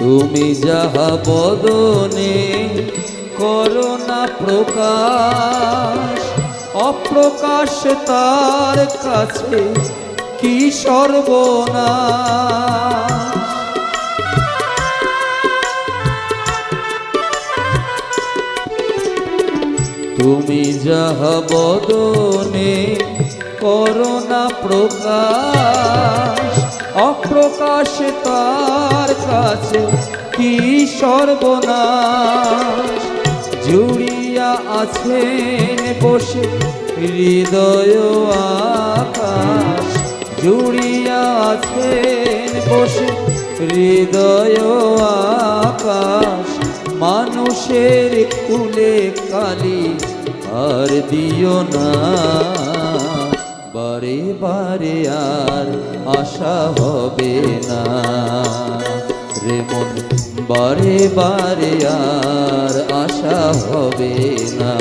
তুমি যাহা বদনে করো না প্রকাশ, অপ্রকাশ তার কাছে কি সর্বনাশ। তুমি যাহা বদনে করো না প্রকাশ, অপ্রকাশ তার কাছে কি সর্বনাশ। জুড়িয়া আছেন বসে হৃদয় আকাশ, জুড়িয়া আছেন বসে হৃদয় আকাশ। মানুষের কুলে কালি আর দিও না, বারে বারে আর আশা হবে না রে মন, বারে বারে আর আশা হবে না।